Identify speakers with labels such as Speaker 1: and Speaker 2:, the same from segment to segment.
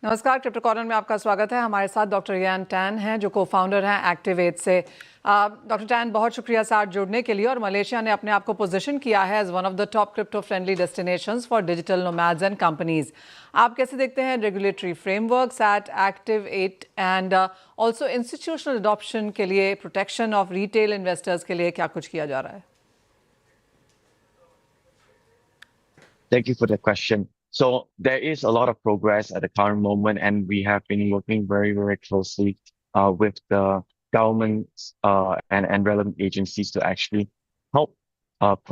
Speaker 1: नमस्कार, crypto corner में आपका स्वागत है। हमारे साथ डॉक्टर यान टैन हैं जो को फाउंडर हैं एक्टिवेट से। डॉक्टर टैन, बहुत शुक्रिया साथ जुड़ने के लिए। और मलेशिया ने अपने आप को पोजीशन किया है as one of the top crypto friendly destinations for digital nomads and companies. आप कैसे देखते हैं regulatory frameworks at activate and also institutional adoption के लिए, प्रोटेक्शन ऑफ रिटेल इन्वेस्टर्स के लिए क्या कुछ किया जा रहा है?
Speaker 2: Thank you for the question. So there is a lot of progress at the current moment, and we have been working very, very closely with the governments and relevant agencies to actually help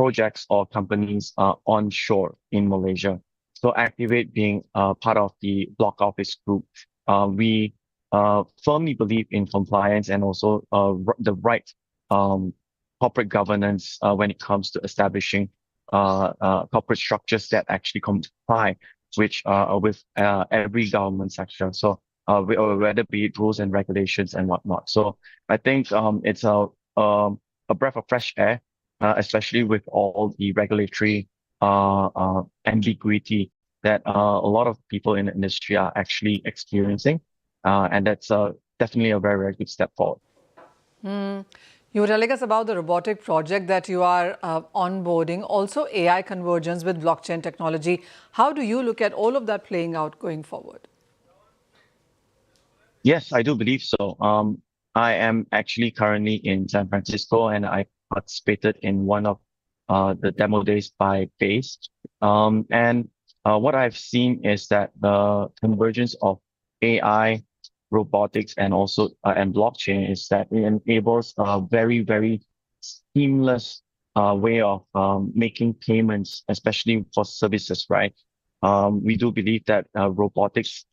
Speaker 2: projects or companies onshore in Malaysia. So Activate being part of the Block Office Group, we firmly believe in compliance and also the right corporate governance when it comes to establishing corporate structures that actually comply with every government sector. So whether be it rules and regulations and whatnot. So I think it's a breath of fresh air, especially with all the regulatory ambiguity that a lot of people in the industry are actually experiencing, and that's definitely a very, very good step forward.
Speaker 1: You were telling us about the robotic project that you are onboarding, also AI convergence with blockchain technology. How do you look at all of that playing out going forward?
Speaker 2: Yes, I do believe so. I am actually currently in San Francisco, and I participated in one of the demo days by Base. And what I've seen is that the convergence of AI, robotics, and also and blockchain is that it enables a very, very seamless way of making payments, especially for services, right? We do believe that robotics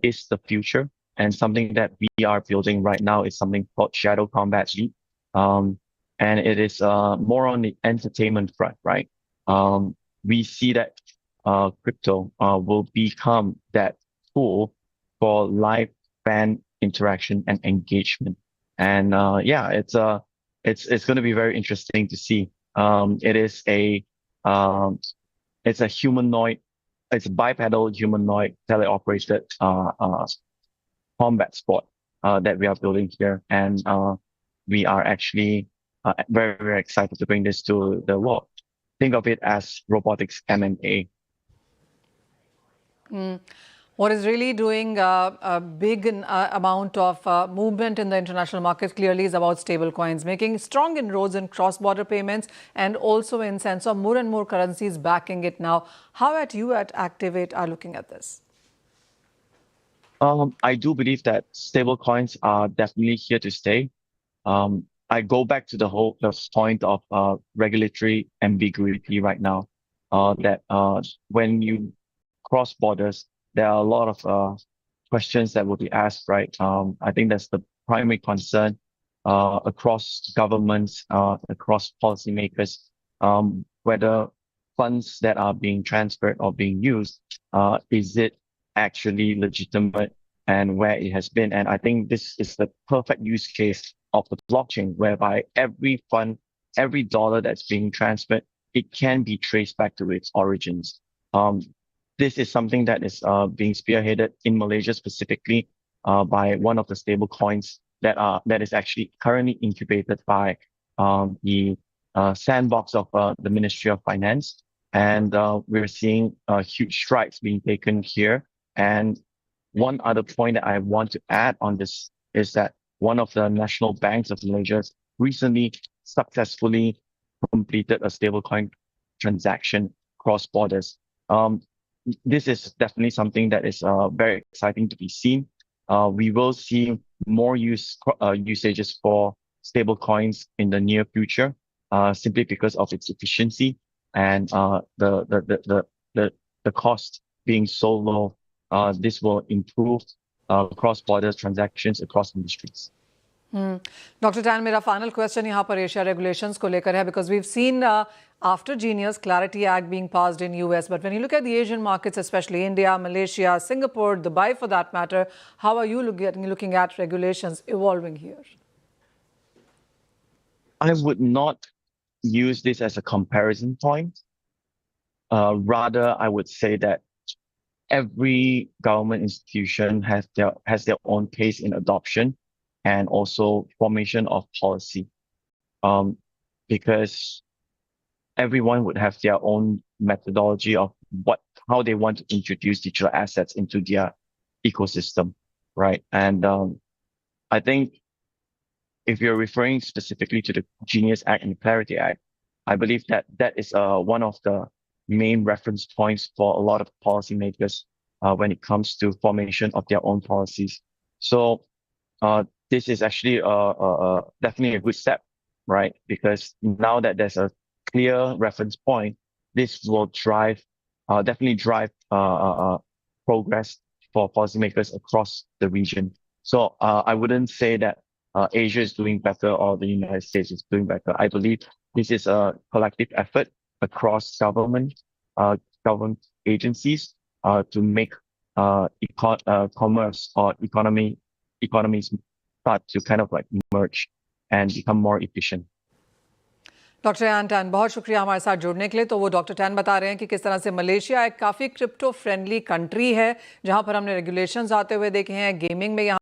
Speaker 2: is the future, and something that we are building right now is something called Shadow Combat League. And it is more on the entertainment front, right? We see that crypto will become that tool for live fan interaction and engagement. And yeah, it's going to be very interesting to see. It is it's a humanoid, it's a bipedal humanoid teleoperated combat sport that we are building here, and we are actually very, very excited to bring this to the world. Think of it as robotics MMA.
Speaker 1: What is really doing a big amount of movement in the international markets clearly is about stablecoins, making strong inroads in cross-border payments and also in sense of more and more currencies backing it now. How you at Activate are looking at this?
Speaker 2: I do believe that stablecoins are definitely here to stay. I go back to the point of regulatory ambiguity right now. That when you cross borders, there are a lot of questions that will be asked, right? I think that's the primary concern across governments, across policymakers, whether funds that are being transferred or being used, is it actually legitimate and where it has been. And I think this is the perfect use case of the blockchain, whereby every fund, every dollar that's being transferred, it can be traced back to its origins. This is something that is being spearheaded in Malaysia specifically by one of the stable coins that is actually currently incubated by the sandbox of the Ministry of Finance. And we're seeing huge strides being taken here. And one other point that I want to add on this is that one of the national banks of Malaysia recently successfully completed a stablecoin transaction cross borders. This is definitely something that is very exciting to be seen. We will see more usages for stablecoins in the near future, simply because of its efficiency and the cost being so low. This will improve cross-border transactions across industries.
Speaker 1: Dr. Tan, मेरा final question यहाँ पर Asia regulations को लेकर है, because we've seen after Genius Clarity Act being passed in US, but when you look at the Asian markets, especially India, Malaysia, Singapore, Dubai for that matter, how are you looking at regulations evolving here?
Speaker 2: I would not use this as a comparison point. Rather, I would say that every government institution has their own pace in adoption and also formation of policy. Because everyone would have their own methodology of how they want to introduce digital assets into their ecosystem, right? And I think if you're referring specifically to the Genius Act and the Clarity Act, I believe that is one of the main reference points for a lot of policymakers when it comes to formation of their own policies. So this is actually definitely a good step, right? Because now that there's a clear reference point, this will definitely drive progress for policymakers across the region. So I wouldn't say that Asia is doing better or the United States is doing better. I believe this is a collective effort across government agencies to make commerce or economies start to kind of like merge and become more efficient.
Speaker 1: Doctor यान tan, बहुत शुक्रिया हमारे साथ जुड़ने के लिए। तो वो डॉक्टर टैन बता रहे हैं कि किस तरह से मलेशिया एक काफ़ी क्रिप्टो फ्रेंडली कंट्री है, जहां पर हमने रेगुलेशंस आते हुए देखे हैं। गेमिंग में यहाँ